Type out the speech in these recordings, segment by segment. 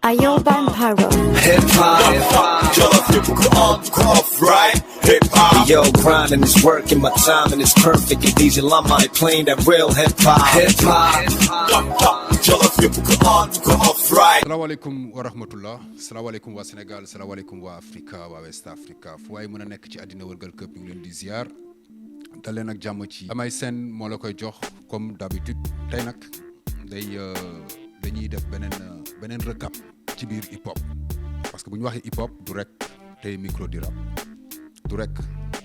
Ayo Vampiro. Hip hop, Go off right. Hip hop. yo, grinding is working, my timing is perfect. And DJ Lama ain't playing that real hip hop. Hip hop, Go off right. salaamaaleykum wa rahmatullah salaamaaleykum waa Sénégal salaamaaleykum waa Africa waa West Africa fu waaye mën a nekk ci àddina wërgal këpp ñu ngi leen di ziar dal leen ak jàmm ci Amay Sen moo la koy jox comme d'habitude tey nag dañuy def beneen recap ci biir hip hop parce que bu ñu waxee hip hop du rek tey micro di rap du rek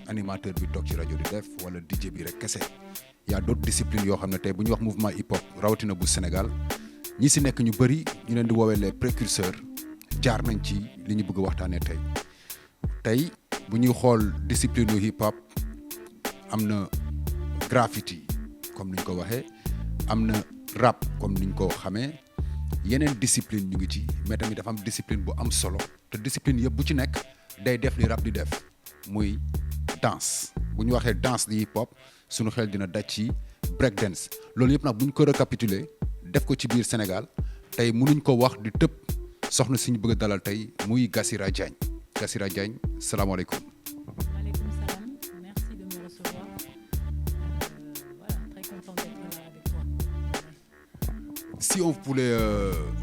animateur bi toog ci rajo di def wala DJ bi rek kese y a d'autres disciplines yoo xam ne tey bu ñu wax mouvement hip hop rawatina bu Sénégal ñi si nekk ñu bëri ñu leen di woowee les précurseurs jaar nañ ci li ñu bëgg a waxtaanee tey bu ñuy xool discipline yu hip hop am na graffiti comme ni ñu ko waxee am na rap comme ni ñu ko xamee yeneen discipline ñu ngi ci mais tamit dafa am discipline bu am solo te discipline yëpp bu ci nekk day def li rap di def muy danse bu ñu waxee danse di hip hop suñu xel dina daj ci break dance loolu yëpp nag bu ñu ko récapituler def ko ci biir Sénégal tey mënuñ ko wax di tëb soxna si ñu bëgg a dalal tey muy Gassira Diagne Gassira Diagne salaamaaleykum. Maaleykum salam, merci de me recevoir. Voilà, très content d'être là avec toi. Si on voulait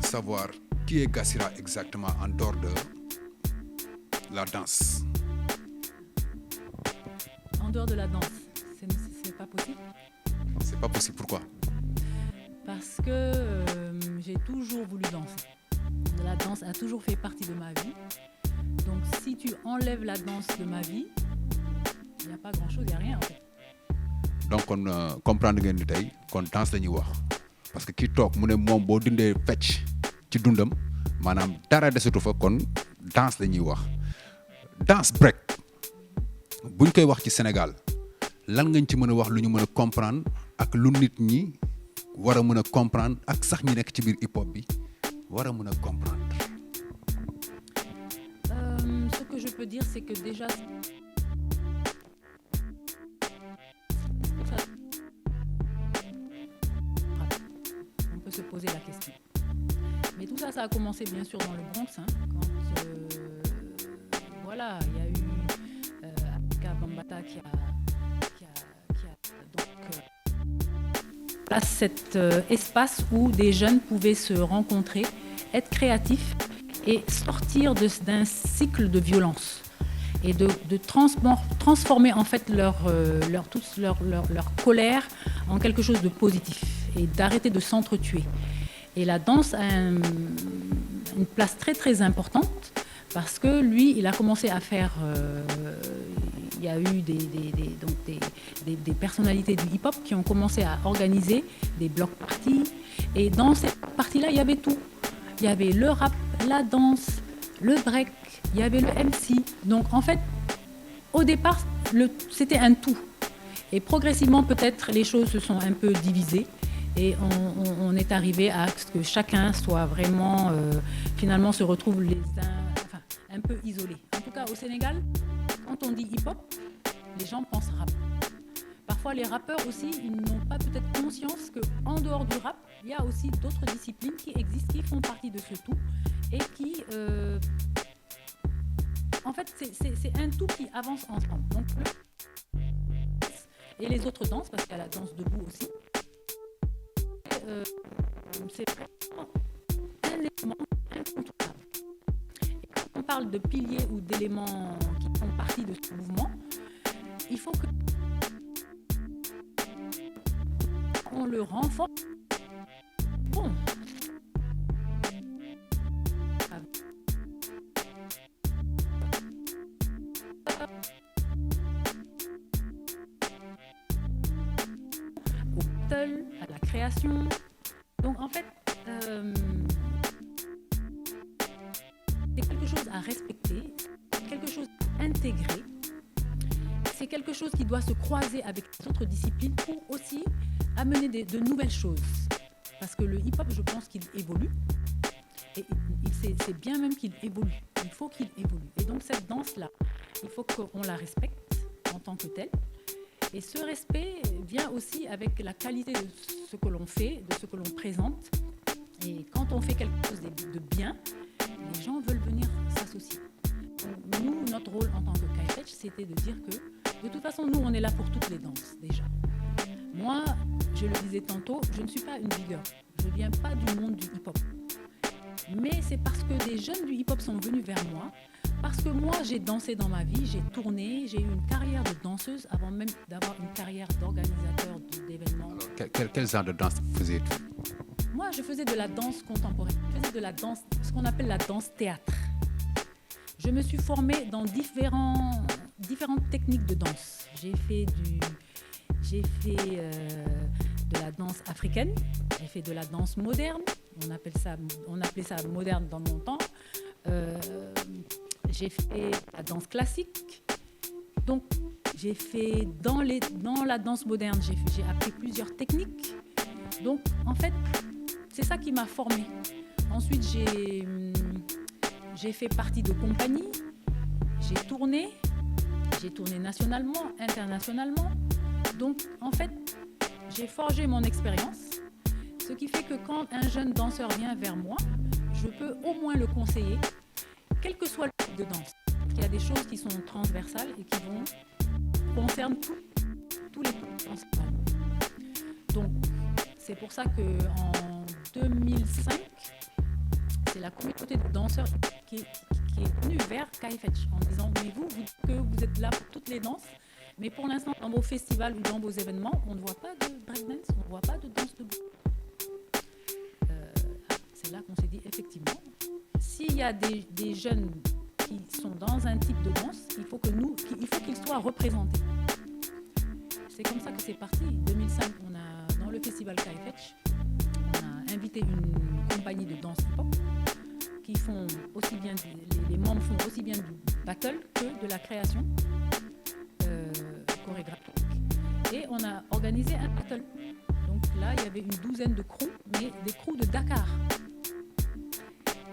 savoir qui est Gassira exactement en dehors de la danse. En dehors de la danse, c'est pas possible C'est pas possible, pourquoi? parce que j'ai toujours voulu danser. La danse a toujours fait partie de ma vie. Donc si tu enlèves la danse de ma vie, il n'y a pas grand-chose, il n'y a rien en fait. Donc kon comprendre ngeen ni tey kon danse la ñuy wax parce que ki toog mu ne moom boo dindee fecc ci dundam maanaam dara desatu fa kon danse la ñuy wax danse break buñ koy wax ci Sénégal lan ngañ ci mën a wax lu ñu mën a comprendre ak lu nit ñi war a mën a comprendre ak sax ñi nekk ci biir hip hop bi war a mën a comprendre. Ce que je peux dire, c'est que déjà, on peut se poser la question. Mais tout ça, ça a commencé bien sûr dans le Bronx, hein, quand voilà, il y a eu Afrika Bambaataa qui a donc place cet espace où des jeunes pouvaient se rencontrer, être créatifs et sortir d'un cycle de violence et de transformer en fait leur colère en quelque chose de positif et d'arrêter de s'entretuer. Et la danse a une place très très importante parce que lui, il a commencé à faire... il y a eu des personnalités du hip-hop qui ont commencé à organiser des block parties. Et dans ces parties-là, il y avait tout. Il y avait le rap, la danse, le break, il y avait le MC. Donc en fait, au départ, c'était un tout. Et progressivement, peut-être, les choses se sont un peu divisées. Et on est arrivé à ce que chacun soit vraiment, finalement, se retrouve un peu isolés. En tout cas, au Sénégal, quand on dit hip-hop, les gens pensent rap. Parfois, les rappeurs aussi, ils n'ont pas peut-être conscience qu'en dehors du rap, il y a aussi d'autres disciplines qui existent, qui font partie de ce tout et qui... en fait, c'est un tout qui avance ensemble. Donc, et les autres danses, parce qu'il y a la danse debout aussi, c'est vraiment un élément incontournable. Et quand on parle de piliers ou d'éléments qui font partie de ce mouvement, il faut que on le renforce. Bon. Au battle, à la création. Donc en fait, c'est quelque chose à respecter, quelque chose à intégrer. C'est quelque chose qui doit se croiser avec les autres disciplines pour aussi amener de nouvelles choses. Parce que le hip-hop, je pense qu'il évolue. Et c'est bien même qu'il évolue. Il faut qu'il évolue. Et donc cette danse-là, il faut qu'on la respecte en tant que telle. Et ce respect vient aussi avec la qualité de ce que l'on fait, de ce que l'on présente. Et quand on fait quelque chose de bien, les gens veulent venir s'associer. Donc, nous, notre rôle en tant que KFH, c'était de dire que, de toute façon, nous, on est là pour toutes les danses, déjà. Moi, je le disais tantôt, je ne suis pas une big girl. Je ne viens pas du monde du hip-hop. Mais c'est parce que des jeunes du hip-hop sont venus vers moi, parce que moi, j'ai dansé dans ma vie, j'ai tourné, j'ai eu une carrière de danseuse avant même d'avoir une carrière d'organisateur d'événements. Quel genre de danse faisiez-tu? Moi, je faisais de la danse contemporaine. Je faisais de la danse, ce qu'on appelle la danse théâtre. Je me suis formée dans différentes techniques de danse. J'ai fait de la danse africaine, j'ai fait de la danse moderne, on appelait ça moderne dans mon temps. J'ai fait la danse classique. Donc, j'ai fait dans la danse moderne, j'ai appris plusieurs techniques. Donc, en fait, c'est ça qui m'a formée. Ensuite, j'ai fait partie de compagnies, j'ai tourné nationalement, internationalement. Donc, en fait, j'ai forgé mon expérience, ce qui fait que quand un jeune danseur vient vers moi, je peux au moins le conseiller, quel que soit le type de danse. Il y a des choses qui sont transversales et qui concernent tous les danseurs. Donc, c'est pour ça qu'en 2005, c'est la communauté de danseurs qui est venue vers KFH en disant « Mais vous êtes là pour toutes les danses, mais pour l'instant, dans vos festivals ou dans vos événements, on ne voit pas de breakdance, on ne voit pas de danse debout. » C'est là qu'on s'est dit, effectivement, s'il y a des jeunes qui sont dans un type de danse, il faut qu'ils soient représentés. C'est comme ça que c'est parti. En 2005, dans le festival KFH, on a invité une compagnie de danse hip-hop qui font aussi bien, les membres font aussi bien du battle que de la création chorégraphique. Et on a organisé un battle. Donc là, il y avait une douzaine de crews, mais des crews de Dakar.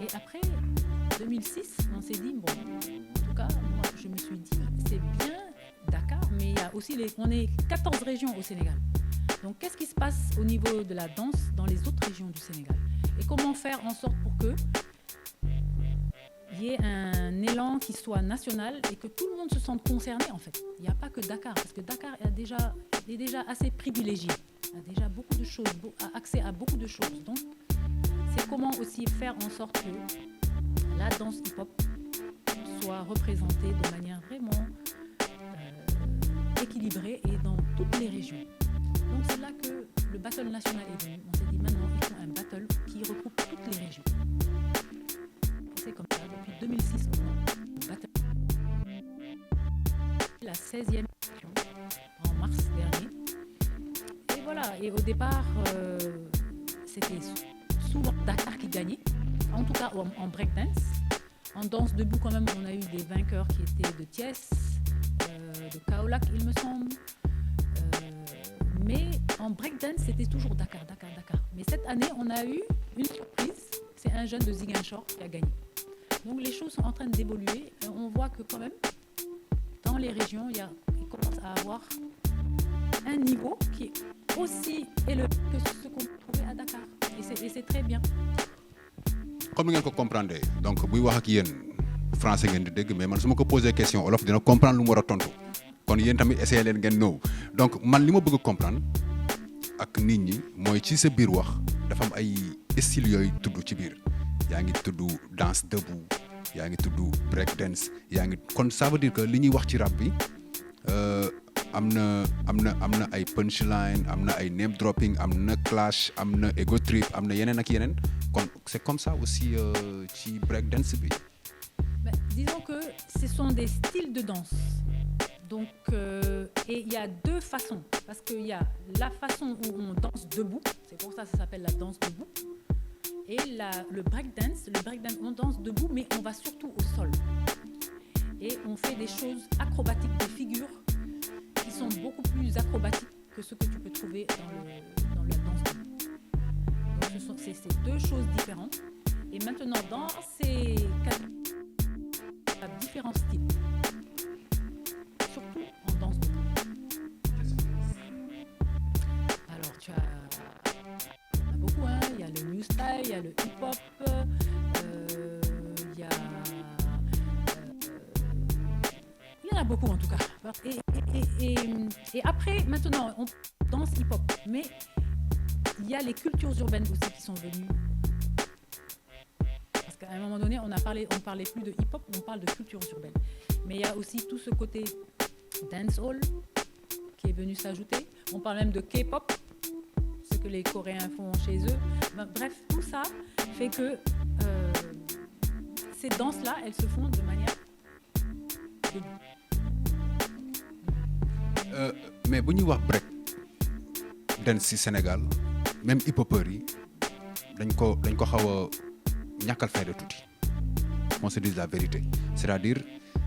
Et après, 2006, on s'est dit, bon, en tout cas, moi, je me suis dit, c'est bien Dakar, mais il y a aussi on est 14 régions au Sénégal. Donc, qu'est-ce qui se passe au niveau de la danse dans les autres régions du Sénégal? Et comment faire en sorte pour que il y ait un élan qui soit national et que tout le monde se sente concerné, en fait. Il n'y a pas que Dakar, parce que Dakar est déjà assez privilégié, a déjà beaucoup de choses, a accès à beaucoup de choses. Donc, c'est comment aussi faire en sorte que la danse hip-hop soit représentée de manière vraiment équilibrée et dans toutes les régions. Donc, c'est là que le battle national est venu. On s'est dit, maintenant, il faut un battle qui regroupe toutes les régions. C'est comme ça, depuis 2006, on a battle. La 16e édition, en mars dernier. Et voilà, et au départ, c'était souvent Dakar qui gagnait, en tout cas en breakdance. En danse debout, quand même, on a eu des vainqueurs qui étaient de Thiès, de Kaolack, il me semble. Mais en breakdance, c'était toujours Dakar. Mais cette année, on a eu une surprise. C'est un jeune de Ziguinchor qui a gagné. Donc les choses sont en train d'évoluer. On voit que quand même, dans les régions, il commence à avoir un niveau qui est aussi élevé que ce qu'on trouvait à Dakar. Et c'est très bien. Comme vous comprenez, donc si vous avez français, mais si je pose des questions, vous allez comprendre ce que je veux. Kon yeen tamit essayer len ngeen ñëw donc man li ma bëgg comprendre ak nit ñi mooy ci sa biir wax dafa am ay style yooyu tudd ci biir yaa ngi tudd danse debout yaa ngi tudd break dance yaa ngi kon ça veut dire que li ñuy wax ci rap bi am na ay punchline am na ay name dropping am na clash am na ego trip am na yeneen ak yeneen kon c'est comme ça aussi ci break dance bi. Disons que ce sont des styles de danse. Donc, et il y a deux façons, parce qu'il y a la façon où on danse debout, c'est pour ça que ça s'appelle la danse debout, et le breakdance, on danse debout, mais on va surtout au sol. Et on fait des choses acrobatiques, des figures qui sont beaucoup plus acrobatiques que ce que tu peux trouver dans la danse debout. Donc, c'est deux choses différentes. Et maintenant, dans ces catégories, il y a différents styles. Surtout en danse debout. Alors, il y en a beaucoup, hein. Il y a le new style, il y a le hip-hop, il y a... il y en a beaucoup en tout cas. Et après, maintenant, on danse hip-hop. Mais il y a les cultures urbaines aussi qui sont venues. Parce qu'à un moment donné, on parlait plus de hip-hop, on parle de cultures urbaines. Mais il y a aussi tout ce côté dancehall qui est venu s'ajouter. On parle même de K-pop, ce que les Coréens font chez eux. Bref, tout ça fait que ces danses-là, elles se font de manière... mais bu ñuy wax break dance ci Sénégal même hip-hopeurs yi dañ ko xaw a ñàkkal fayda tuuti on se dise la vérité c'est-à-dire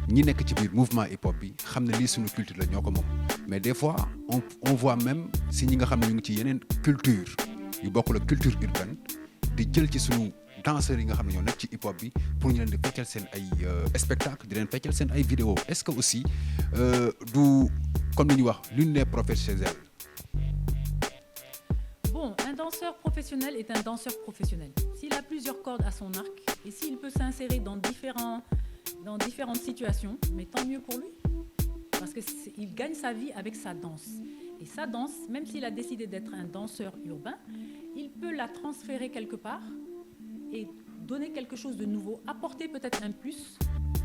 ñi nekk ci biir mouvement hip-hop bi xam ne lii suñu culture la ñoo ko moom mais des fois on voit même si ñi nga xam ne ñu ngi ci yeneen culture yu bokkul ak culture urbaine di jël ci suñu danseurs yi nga xam ne ñoo nekk ci hip-hop bi pour ñu leen di feccal seen ay spectacle di leen feccal seen ay vidéo est-ce que aussi du comme ni ñuy wax l'une des professionnels. Bon, un danseur professionnel est un danseur professionnel. S'il a plusieurs cordes à son arc et s'il peut s'insérer dans différentes situations, mais tant mieux pour lui. Parce qu'il gagne sa vie avec sa danse. Et sa danse, même s'il a décidé d'être un danseur urbain, il peut la transférer quelque part et donner quelque chose de nouveau, apporter peut-être un plus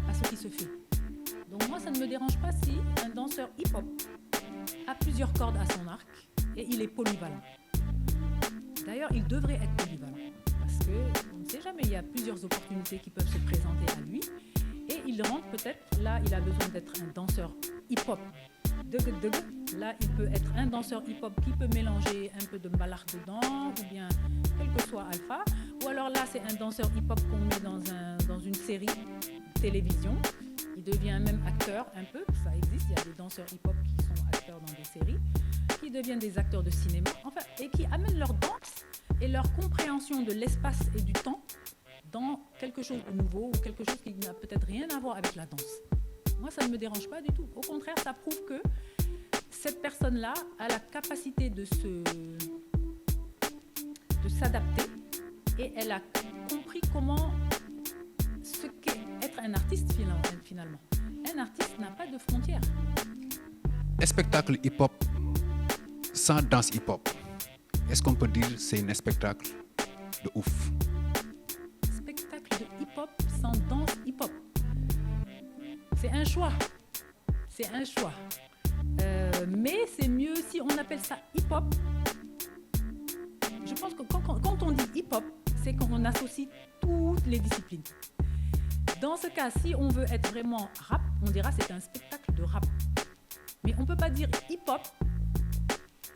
à ce qui se fait. Donc moi, ça ne me dérange pas si un danseur hip-hop a plusieurs cordes à son arc et il est polyvalent. D'ailleurs, il devrait être polyvalent parce qu'on ne sait jamais, il y a plusieurs opportunités qui peuvent se présenter à lui et il rentre peut-être, là, il a besoin d'être un danseur hip-hop. Là, il peut être un danseur hip-hop qui peut mélanger un peu de mbalakh dedans ou bien quel que soit alpha. Ou alors là, c'est un danseur hip-hop qu'on met dans une série télévision. Il devient même acteur un peu, ça existe, il y a des danseurs hip-hop qui sont acteurs dans des séries, qui deviennent des acteurs de cinéma, enfin, et qui amènent leur danse et leur compréhension de l'espace et du temps dans quelque chose de nouveau ou quelque chose qui n'a peut-être rien à voir avec la danse. Moi, ça ne me dérange pas du tout. Au contraire, ça prouve que cette personne-là a la capacité de s'adapter et elle a compris comment ce qu'est être un artiste finalement. Un artiste n'a pas de frontières. Un spectacle hip-hop sans danse hip-hop, est-ce qu'on peut dire que c'est un spectacle de ouf? Spectacle de hip-hop sans danse hip-hop. C'est un choix. C'est un choix. Mais c'est mieux si on appelle ça hip-hop. Je pense que quand on dit hip-hop, c'est qu'on associe toutes les disciplines. Dans ce cas, si on veut être vraiment rap, on dira que c'est un spectacle de rap. Mais on ne peut pas dire hip-hop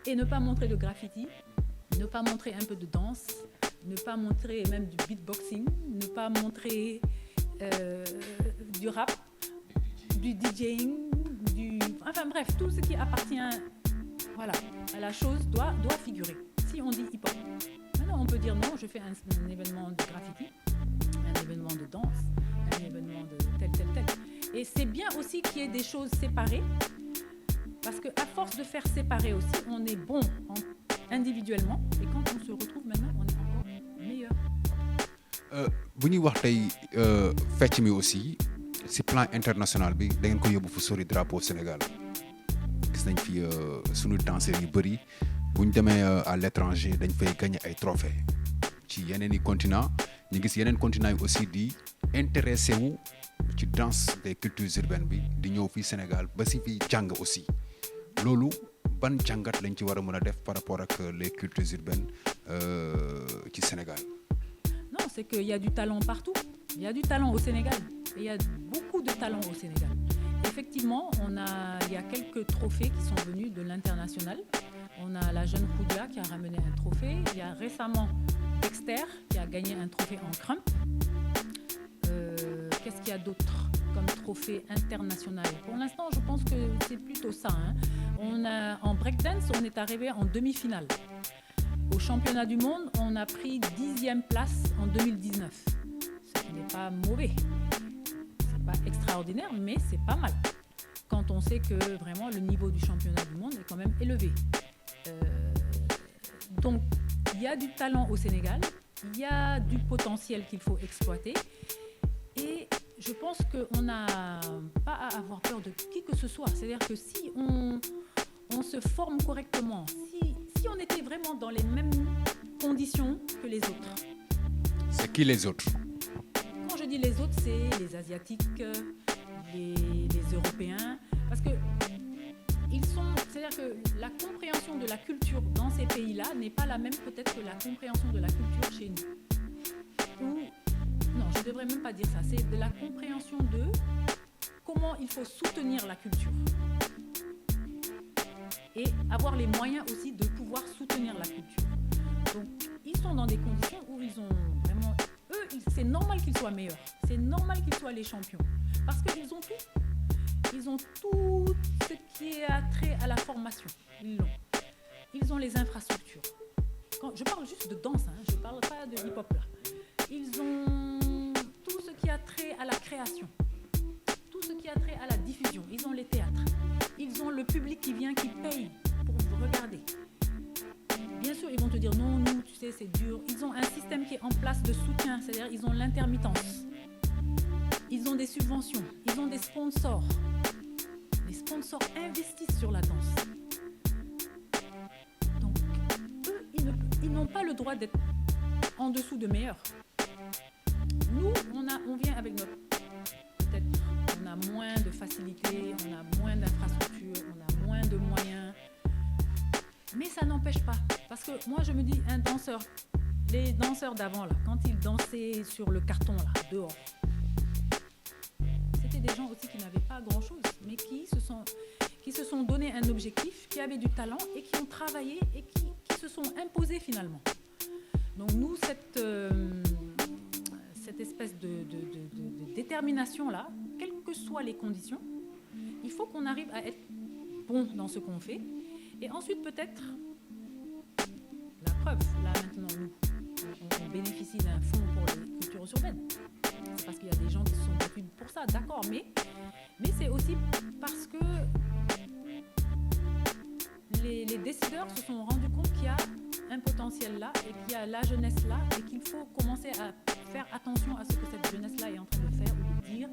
et ne pas montrer de graffiti, ne pas montrer un peu de danse, ne pas montrer même du beatboxing, ne pas montrer du rap, du DJing, enfin bref, tout ce qui appartient à la chose doit figurer. Si on dit hip-hop, maintenant on peut dire non, je fais un événement de graffiti, un événement de danse, un événement de tel. Et c'est bien aussi qu'il y ait des choses séparées, parce qu'à force de faire séparer aussi, on est bon individuellement, et quand on se retrouve maintenant, on est encore meilleur. Bu ñuy wax tey fecc mi aussi si plan international bi da ngeen ko yóbbu fu sori drapeau Sénégal gis nañ fi sunu danseurs yu bëri bu ñu demee à l'étranger dañ fay gagner ay trophées ci yeneen i continent ñu gis yeneen continent yi aussi di intéressé wu ci danse des cultures urbaines bi di ñëw fii Sénégal ba si fii jàng aussi loolu ban jàngat lañ ci war a mën a def par rapport ak les cultures urbaines ci Sénégal? Non, c'est qu'il y a du talent partout. Il y a du talent au Sénégal. Et il y a beaucoup de talent au Sénégal. Effectivement, il y a quelques trophées qui sont venus de l'international. On a la jeune Khoudia qui a ramené un trophée. Il y a récemment Dexter qui a gagné un trophée en crump. Qu'est-ce qu'il y a d'autre comme trophée international? Pour l'instant, je pense que c'est plutôt ça. En breakdance, on est arrivé en demi-finale. Au championnat du monde, on a pris 10e place en 2019. Ce qui n'est pas mauvais. C'est pas extraordinaire, mais c'est pas mal. Quand on sait que vraiment le niveau du championnat du monde est quand même élevé. Donc, il y a du talent au Sénégal. il y a du potentiel qu'il faut exploiter. Et je pense qu'on n'a pas à avoir peur de qui que ce soit. C'est-à-dire que si on se forme correctement, si on était vraiment dans les mêmes conditions que les autres. C'est qui les autres? Quand je dis les autres, c'est les Asiatiques, les Européens, parce que c'est-à-dire que la compréhension de la culture dans ces pays-là n'est pas la même peut-être que la compréhension de la culture chez nous. Non, je ne devrais même pas dire ça. C'est de la compréhension de comment il faut soutenir la culture. Et avoir les moyens aussi de pouvoir soutenir la culture. Donc, ils sont dans des conditions où ils ont vraiment... Eux, c'est normal qu'ils soient meilleurs. C'est normal qu'ils soient les champions. Parce qu'ils ont tout. Ils ont tout ce qui a trait à la formation. Ils l'ont. Ils ont les infrastructures. Je parle juste de danse, je ne parle pas de hip-hop là. Ils ont tout ce qui a trait à la création. Tout ce qui a trait à la diffusion. Ils ont les théâtres. Ils ont le public qui vient, qui paye pour vous regarder. Bien sûr, ils vont te dire non, nous, tu sais, c'est dur. Ils ont un système qui est en place de soutien, c'est-à-dire ils ont l'intermittence. Ils ont des subventions, ils ont des sponsors. Les sponsors investissent sur la danse. Donc, eux, ils n'ont pas le droit d'être en dessous de meilleurs. Nous, on vient avec notre... Peut-être on a moins de facilité, on a moins d'infrastructures, on a moins de moyens. Mais ça n'empêche pas. Parce que moi, je me dis, un danseur, les danseurs d'avant, là, quand ils dansaient sur le carton, là, dehors, c'était des gens aussi qui n'avaient pas grand-chose, mais qui se sont donné un objectif, qui avaient du talent et qui ont travaillé et qui se sont imposés finalement. Donc nous, cette espèce de détermination-là, quelles que soient les conditions, il faut qu'on arrive à être bon dans ce qu'on fait. Et ensuite, peut-être, la preuve, là maintenant, nous, on bénéficie d'un fonds pour les cultures urbaines. C'est parce qu'il y a des gens qui se sont battus pour ça, d'accord, mais c'est aussi parce que les décideurs se sont rendus compte qu'il y a un potentiel là et qu'il y a la jeunesse là et qu'il faut commencer à faire attention à ce que cette jeunesse-là est en train de faire ou de dire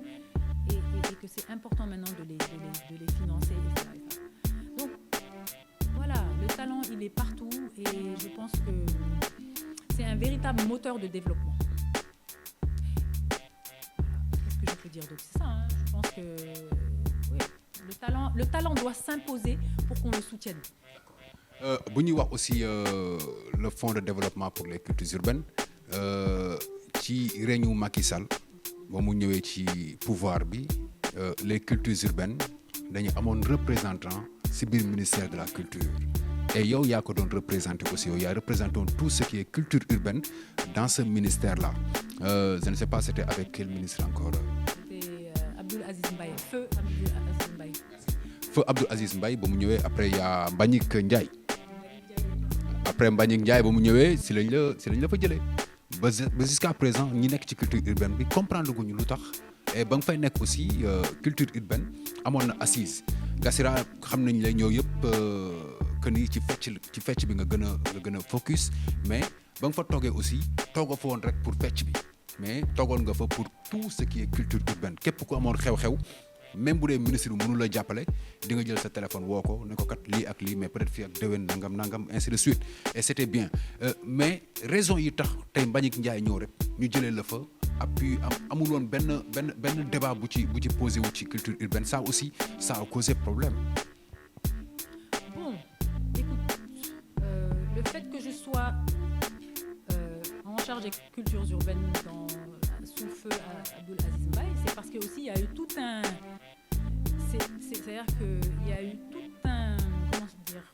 et que c'est important maintenant de les financer, etc. Donc, voilà, le talent, il est partout et je pense que c'est un véritable moteur de développement. Qu'est-ce que je peux dire d'autre? C'est ça, je pense que oui, le talent doit s'imposer pour qu'on le soutienne. Bu ñuy wax aussi le fonds de développement pour les cultures urbaines ci règne Macky Sall ba mu ñëwee ci pouvoir bi les cultures urbaines dañu amoon représentant ci biir ministère de la culture et yow yaa ko doon représenté aussi yow yaa représenté tout ce qui est culture urbaine dans ce ministère là je ne sais pas c'était avec quel ministre encore. C'était Abdoul Aziz Mbaye, feu Abdoul Aziz Mbaye. Feu Abdoul Aziz Mbaye ba mu ñëwee après y a Mbagnick Ndiaye. Après Mbagnick Ndiaye ba mu ñëwee si lañ la fa jëlee ba jusqu'à présent ñi nekk ci culture urbaine bi comprendre guñu lu tax et ba nga fay nekk aussi culture urbaine amoon na assise Gassira xam nañ lay ñëw yëpp que ni ci fecc bi nga gën a focus mais ba nga fa toogee aussi toogoo fa woon rek pour fecc bi mais toogoon nga fa pour tout ce qui est culture urbaine képp ku amoon xew-xew même bu dee ministre bi mënu la jàppale di nga jël sa téléphone woo ko ne ko kat lii ak lii mais peut-être fii ak déwén nangam ainsi de suite et c'était bien mais raison yi tax tey Mbagnick Ndiaye ñëw rek ñu jëlee la fa appui amul woon benn débat bu ci posé wu ci culture urbaine ça aussi ça a causé problème. Bon, écoute, le fait que je sois en charge des cultures urbaines sous feu Abdoul Aziz Mbaye, c'est parce que aussi il y a eu tout un... C'est-à-dire qu'il y a eu tout un... Comment dire,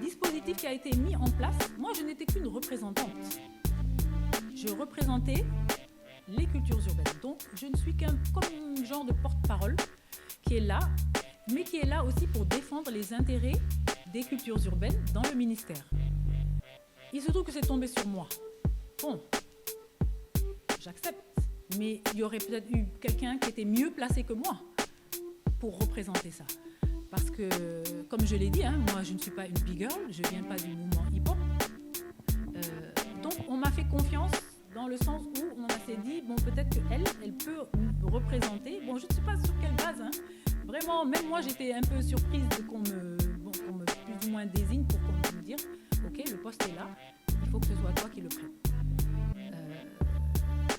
dispositif qui a été mis en place. Moi, je n'étais qu'une représentante. Je représentais les cultures urbaines. Donc, je ne suis comme un genre de porte-parole qui est là, mais qui est là aussi pour défendre les intérêts des cultures urbaines dans le ministère. Il se trouve que c'est tombé sur moi. Bon, j'accepte. Mais il y aurait peut-être eu quelqu'un qui était mieux placé que moi pour représenter ça. Parce que, comme je l'ai dit, moi je ne suis pas une big girl, je ne viens pas du mouvement hip-hop. on m'a fait confiance dans le sens où on s'est dit, bon, peut-être qu'elle peut me représenter. Bon, je ne sais pas sur quelle base, hein. Vraiment, même moi, j'étais un peu surprise de qu'on me plus ou moins désigne pour qu'on me dise, ok, le poste est là, il faut que ce soit toi qui le prenne.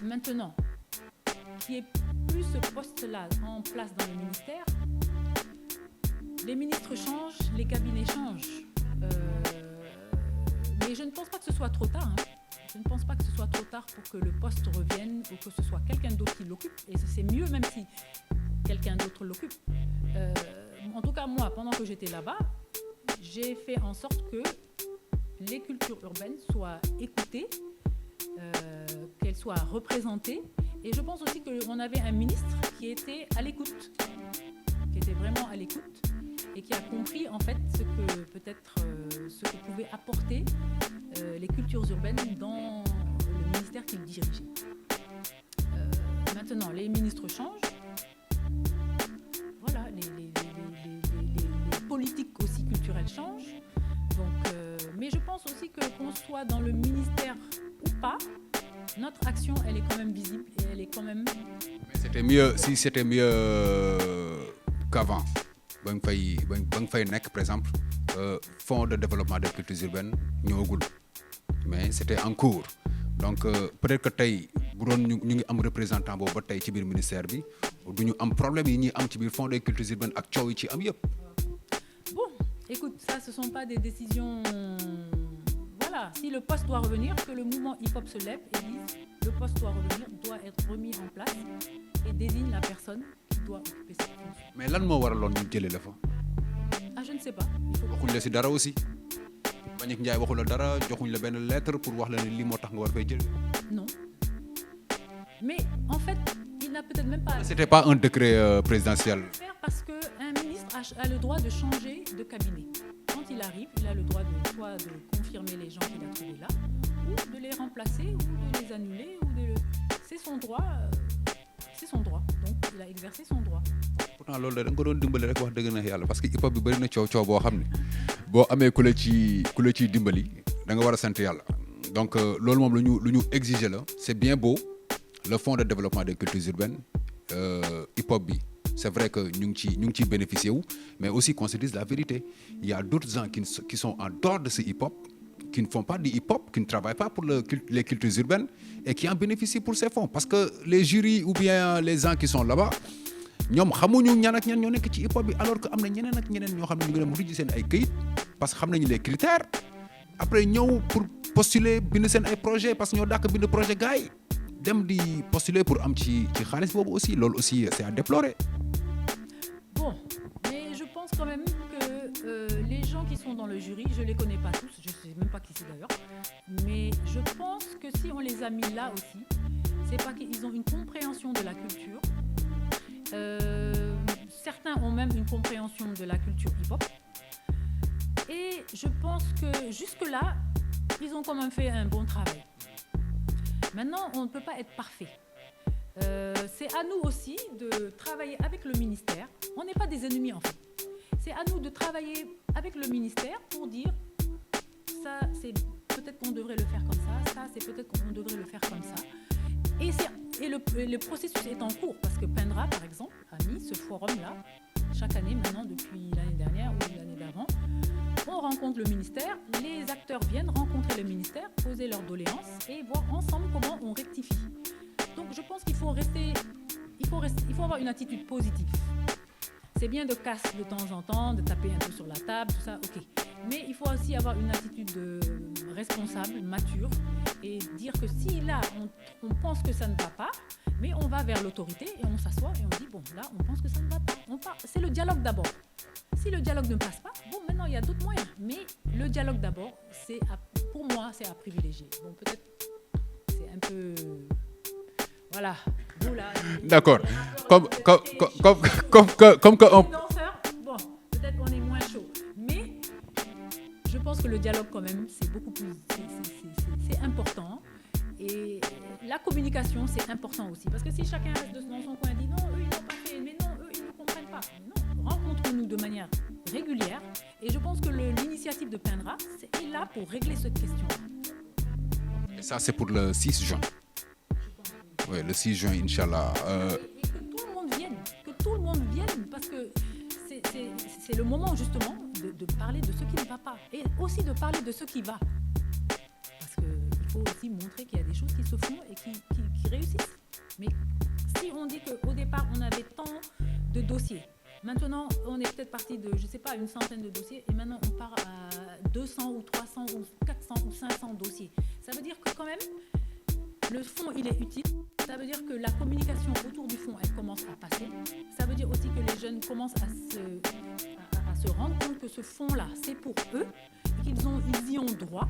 Maintenant, qu'il n'y ait plus ce poste-là en place dans le ministère, les ministres changent, les cabinets changent. Mais je ne pense pas que ce soit trop tard. Hein. Je ne pense pas que ce soit trop tard pour que le poste revienne ou que ce soit quelqu'un d'autre qui l'occupe. Et c'est mieux même si quelqu'un d'autre l'occupe. En tout cas, moi, pendant que j'étais là-bas, j'ai fait en sorte que les cultures urbaines soient écoutées, qu'elles soient représentées. Et je pense aussi qu'on avait un ministre qui était à l'écoute, qui était vraiment à l'écoute et qui a compris en fait ce que pouvaient apporter les cultures urbaines dans le ministère qu'il dirigeait. Maintenant, les ministres changent. Voilà, les politiques aussi culturelles changent. Donc, mais je pense aussi que qu'on soit dans le ministère ou pas, notre action, elle est quand même visible et elle est quand même... Mais c'était mieux qu'avant. Ba nga fay nekk par exemple fonds de développement des cultures urbaines ñëwagul mais c'était en cours donc peut-être que tey bu doon ñu ngi am représentant boobu ba tey ci biir ministère bi du ñu am problème yi ñuy am ci biir fonds des cultures urbaines ak coow yi ci am yëpp. Bon, écoute, ça ce sont pas des décisions... Voilà, si le poste doit revenir, que le mouvement hip-hop se lève et dise le poste doit revenir, doit être remis en place et désigne la personne qui doit occuper cette fonction. Mais lan moo waraloon ñu jëlee la fa. Ah, je ne sais pas. waxuñ la si dara aussi Mbagnick Ndiaye waxu la dara joxuñ la benn lettre pour wax la ne lii moo tax nga war fay jël. Non. Mais en fait, il n'a peut-être même pas... C'était pas un décret présidentiel. Parce qu'un ministre a le droit de changer de cabinet. Quand il arrive, il a le droit soit de confirmer les gens qu'il a trouvés là, ou de les remplacer, ou de les annuler, c'est son droit. Donc, il a exercé son droit. Pourtant loolu da nga ko doon dimbali rek wax dëgg na yàlla parce que hip hop bi bëri na coow boo xam ne boo amee ku la ciy dimbali da nga war a sant yàlla donc loolu moom lu ñu exiger la c'est bien beau le fonds de développement des cultures urbaines hip hop bi c'est vrai que ñu ngi ciy bénéficier wu mais aussi qu'on se dise la vérité il y a d'autres gens qui sont en dehors de ce hip hop qui ne font pas du hip-hop, qui ne travaillent pas pour les cultures urbaines et qui en bénéficient pour ces fonds. Parce que les jurys ou bien les gens qui sont là-bas, ñoom xamuñu ñan ak ñan ñoo nekk ci hip-hop bi alors que am na ñeneen ak ñeneen ñoo xam ne ñu ngi dem ruji seen ay këyit parce que xam nañu les critères après ñëw pour postuler bind seen ay projet parce que ñoo dàkk bind projet gars yi dem di postuler pour am ci xaalis boobu aussi loolu aussi c'est à déplorer. Bon, mais je pense quand même que les gens qui sont dans le jury, je les connais pas tous, je sais même pas qui c'est d'ailleurs, mais je pense que si on les a mis là aussi, c'est pas qu'ils ont une compréhension de la culture. Certains ont même une compréhension de la culture hip-hop. Et je pense que jusque-là, ils ont quand même fait un bon travail. Maintenant, on ne peut pas être parfait. C'est à nous aussi de travailler avec le ministère. On n'est pas des ennemis en fait. C'est à nous de travailler avec le ministère pour dire ça, c'est peut-être qu'on devrait le faire comme ça, c'est peut-être qu'on devrait le faire comme ça. Et le processus est en cours parce que Pendra, par exemple, a mis ce forum-là chaque année maintenant depuis l'année dernière ou l'année d'avant. On rencontre le ministère, les acteurs viennent rencontrer le ministère, poser leurs doléances et voir ensemble comment on rectifie. Donc je pense qu'il faut avoir une attitude positive. C'est bien de casser de temps en temps, de taper un peu sur la table, tout ça, ok. Mais il faut aussi avoir une attitude responsable, mature, et dire que si là, on pense que ça ne va pas, mais on va vers l'autorité et on s'assoit et on dit, bon, là, on pense que ça ne va pas. C'est le dialogue d'abord. Si le dialogue ne passe pas, bon, maintenant, il y a d'autres moyens. Mais le dialogue d'abord, pour moi, c'est à privilégier. Bon, peut-être, c'est un peu... Voilà. Là, d'accord. Comme que on... Bon, peut-être on est moins chaud. Mais je pense que le dialogue, quand même, c'est beaucoup plus... C'est important. Et la communication, c'est important aussi. Parce que si chacun reste dans son coin et dit non, eux, ils n'ont pas fait, mais non, eux, ils ne comprennent pas. Non, rencontrons-nous de manière régulière. Et je pense que l'initiative de Pendra est là pour régler cette question-là. Et ça, c'est pour le 6 juin. Oui, le 6 juin, Inch'Allah. Et que tout le monde vienne, parce que c'est le moment justement de parler de ce qui ne va pas et aussi de parler de ce qui va. Parce qu'il faut aussi montrer qu'il y a des choses qui se font et qui réussissent. Mais si on dit qu'au départ, on avait tant de dossiers, maintenant, on est peut-être parti de, je ne sais pas, une centaine de dossiers et maintenant, on part à 200 ou 300 ou 400 ou 500 dossiers. Ça veut dire que quand même, le fond, il est utile. Ça veut dire que la communication autour du fond, elle commence à passer. Ça veut dire aussi que les jeunes commencent à se rendre compte que ce fond-là, c'est pour eux, et qu'ils y ont droit.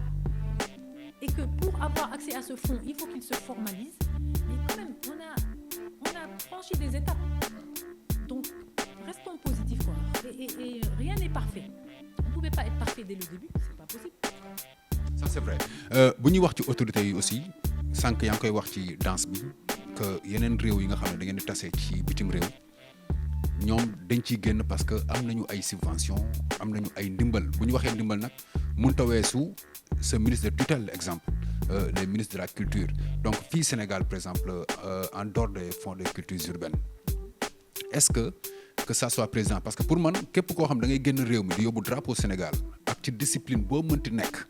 Et que pour avoir accès à ce fond, il faut qu'ils se formalisent. Mais quand même, on a franchi des étapes. Donc, restons positifs, quoi. Et rien n'est parfait. On ne pouvait pas être parfait dès le début, c'est pas possible. Ça, c'est vrai. Bu ñuy wax ci autorités yi aussi sànq yaa ngi koy wax ci danse bi que yeneen réew yi nga xam ne da ngeen di tase ci bitim réew ñoom dañ ciy génn parce que am nañu ay subventions am nañu ay ndimbal bu ñu waxee ndimbal nag mënut a weesu ce ministre de tutelle exemple les ministres de la culture donc fii Sénégal par exemple en dehors des fonds de culture urbaine est-ce que ça soit présent parce que pour man képp koo xam da ngay génn réew mi di yóbbu drapeau Sénégal ak ci discipline boo mënti nekk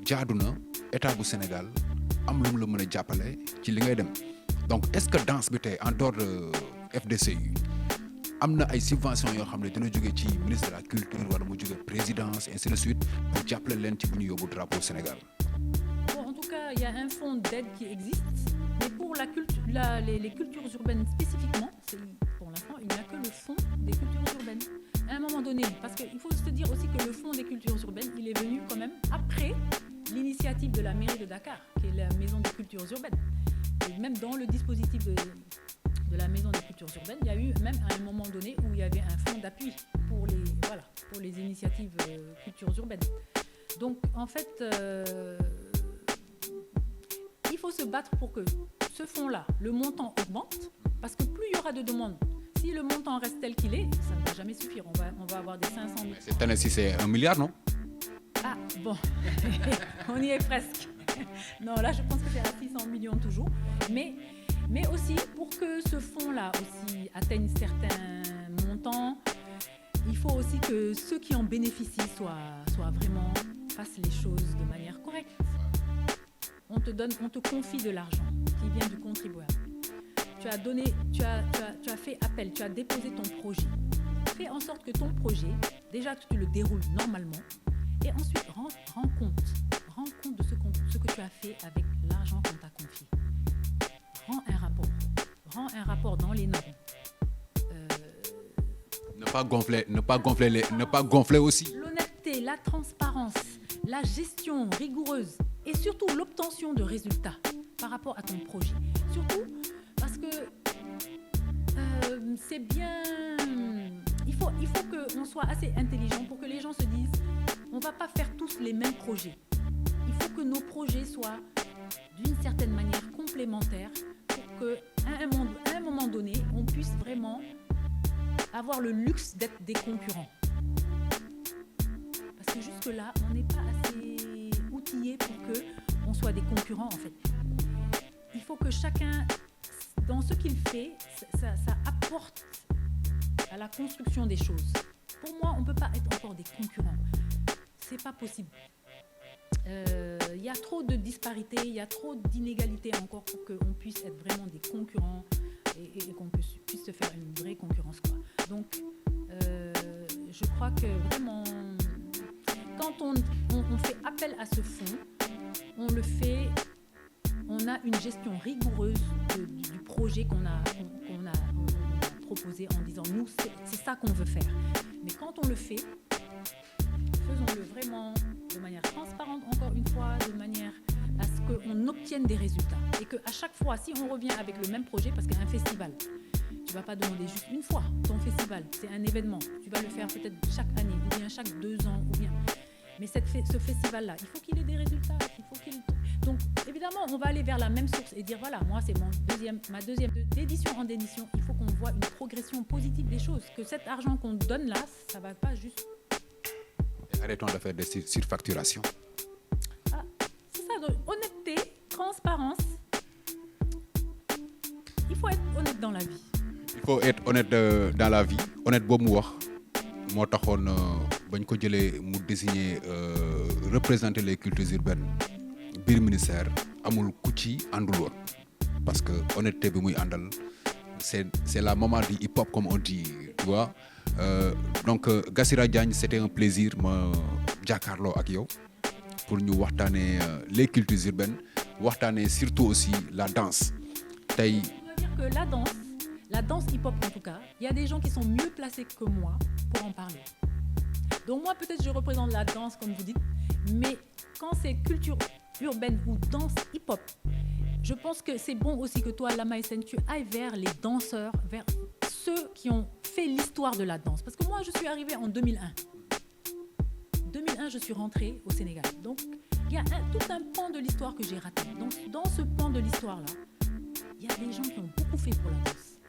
jaadu na état bu Sénégal am lu mu la mën a jàppale ci li ngay dem donc est-ce que danse bi tey en dehors de FDCU am na ay subventions yoo xam ne dina jóge ci ministre de la culture wala mu jóge présidence ainsi de suite pour jàppale leen ci bu ñu yóbbu drapeau Sénégal. Bon, en tout cas, il y a un fonds d'aide qui existe, mais pour les cultures urbaines spécifiquement, pour l'instant, il n'y a que le fonds des cultures urbaines. À un moment donné, parce qu'il faut se dire aussi que le fonds des cultures urbaines, il est venu quand même après l'initiative de la mairie de Dakar, qui est la maison des cultures urbaines. Et même dans le dispositif de la maison des cultures urbaines, il y a eu même à un moment donné où il y avait un fonds d'appui pour les initiatives cultures urbaines. Donc en fait, il faut se battre pour que ce fonds-là, le montant augmente, parce que plus il y aura de demandes, si le montant reste tel qu'il est, ça ne va jamais suffire. On va avoir des 500 000. Cette année-ci, c'est 1 milliard, non? Ah, bon, on y est presque. Non, là, je pense que c'est à 600 millions toujours. Mais aussi, pour que ce fonds-là aussi atteigne certains montants, il faut aussi que ceux qui en bénéficient soient vraiment, fassent les choses de manière correcte. On te confie de l'argent qui vient du contribuable. Tu as fait appel, tu as déposé ton projet. Fais en sorte que ton projet, déjà que tu le déroules normalement, et ensuite rends compte de ce que tu as fait avec l'argent qu'on t'a confié. Rends un rapport dans les normes. Ne pas gonfler aussi. L'honnêteté, la transparence, la gestion rigoureuse et surtout l'obtention de résultats par rapport à ton projet. Surtout parce que c'est bien. Il faut qu'on soit assez intelligent pour que les gens se disent on ne va pas faire tous les mêmes projets. Il faut que nos projets soient d'une certaine manière complémentaires pour qu'à un moment donné, on puisse vraiment avoir le luxe d'être des concurrents. Parce que jusque-là, on n'est pas assez outillé pour qu'on soit des concurrents en fait. Il faut que chacun, dans ce qu'il fait, ça apporte à la construction des choses. Pour moi, on ne peut pas être encore des concurrents. C'est pas possible. Il y a trop de disparités, il y a trop d'inégalités encore pour qu'on puisse être vraiment des concurrents et qu'on puisse se faire une vraie concurrence, quoi. Donc, je crois que vraiment, quand on fait appel à ce fonds, on a une gestion rigoureuse du projet qu'on a proposé en disant nous, c'est ça qu'on veut faire. Mais quand on le fait, faisons-le vraiment de manière transparente, encore une fois, de manière à ce qu'on obtienne des résultats. Et qu'à chaque fois, si on revient avec le même projet, parce qu'un festival, tu ne vas pas demander juste une fois ton festival, c'est un événement. Tu vas le faire peut-être chaque année, ou bien chaque 2 ans, ou bien. Mais ce festival-là, il faut qu'il ait des résultats. Donc, évidemment, on va aller vers la même source et dire, voilà, moi, c'est ma deuxième d'édition en édition. Il faut qu'on voit une progression positive des choses. Que cet argent qu'on donne là, ça ne va pas juste... Arrêtons de faire des surfacturations. Ah, c'est ça quelqu'un d'honnêteté, transparence. Il faut être honnête dans la vie. Il faut être honnête dans la vie. Honnête boobu mu wax moo taxoon bañ ko jëlee mu désigner représenter les cultures urbaines biir ministère amul ku ci àndul woon parce que honnêteté bi muy àndal c'est la maman du hip-hop comme on dit, tu vois. Donc Gassira Diagne, c'était un plaisir ma jàkkaarloo ak yow pour ñu waxtaanee les cultures urbaines waxtaanee surtout aussi la danse tey. Je veux dire que la danse hip-hop en tout cas, il y a des gens qui sont mieux placés que moi pour en parler. Donc moi peut-être je représente la danse comme vous dites, mais quand c'est culture urbaine ou danse hip-hop, je pense que c'est bon aussi que toi, Lama SN, tu ailles vers les danseurs, vers ceux qui ont fait l'histoire de la danse. Parce que moi, je suis arrivée en 2001. 2001, je suis rentrée au Sénégal. Donc, il y a tout un pan de l'histoire que j'ai raté. Donc, dans ce pan de l'histoire-là, il y a des gens qui ont beaucoup fait pour la danse.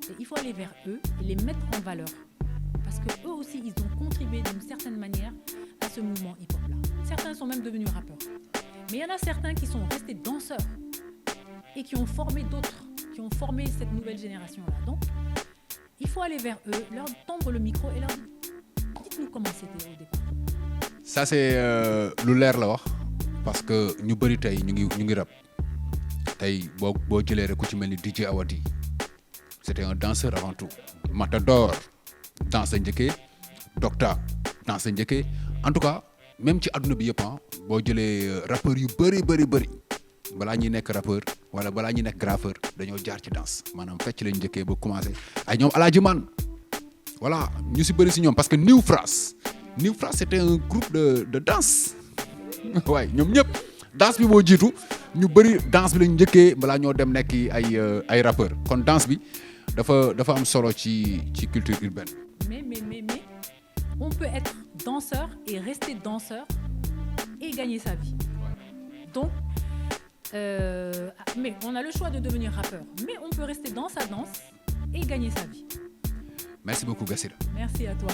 Et il faut aller vers eux et les mettre en valeur. Parce qu'eux aussi, ils ont contribué d'une certaine manière à ce mouvement hip-hop-là. Certains sont même devenus rappeurs. Mais il y en a certains qui sont restés danseurs et qui ont formé d'autres, qui ont formé cette nouvelle génération-là. Donc, il faut aller vers eux, leur tendre le micro et leur dire, dites-nous comment c'était au départ. Ça c'est lu leer la wax parce que ñu bëri tey ñu ngi rap tey boo jëlee rek ku ci mel ni DJ Awadi c'était un danseur avant tout. Matador danse njëkkee, Docta danse njëkkee. En tout cas même ci àdduna bi yëpp boo jëlee rappeurs yu bëri balaa ñuy nekk rappeur wala balaa ñuy nekk graffeur dañoo jaar ci danse maanaam fecc lañ njëkkee ba commencé ay ñoom Alaaji Man voilà ñu si bëri si ñoom parce que New Phrase c'était un groupe de danse waaye ñoom ñëpp danse bi moo jiitu ñu bëri danse bi lañ njëkkee balaa ñoo dem nekk ay rappeur kon danse bi dafa am solo ci culture urbaine. Mais on peut être danseur et rester danseur et gagner sa vie. Donc mais on a le choix de devenir rappeur, mais on peut rester dans sa danse et gagner sa vie. Merci beaucoup Gassira. Merci à toi.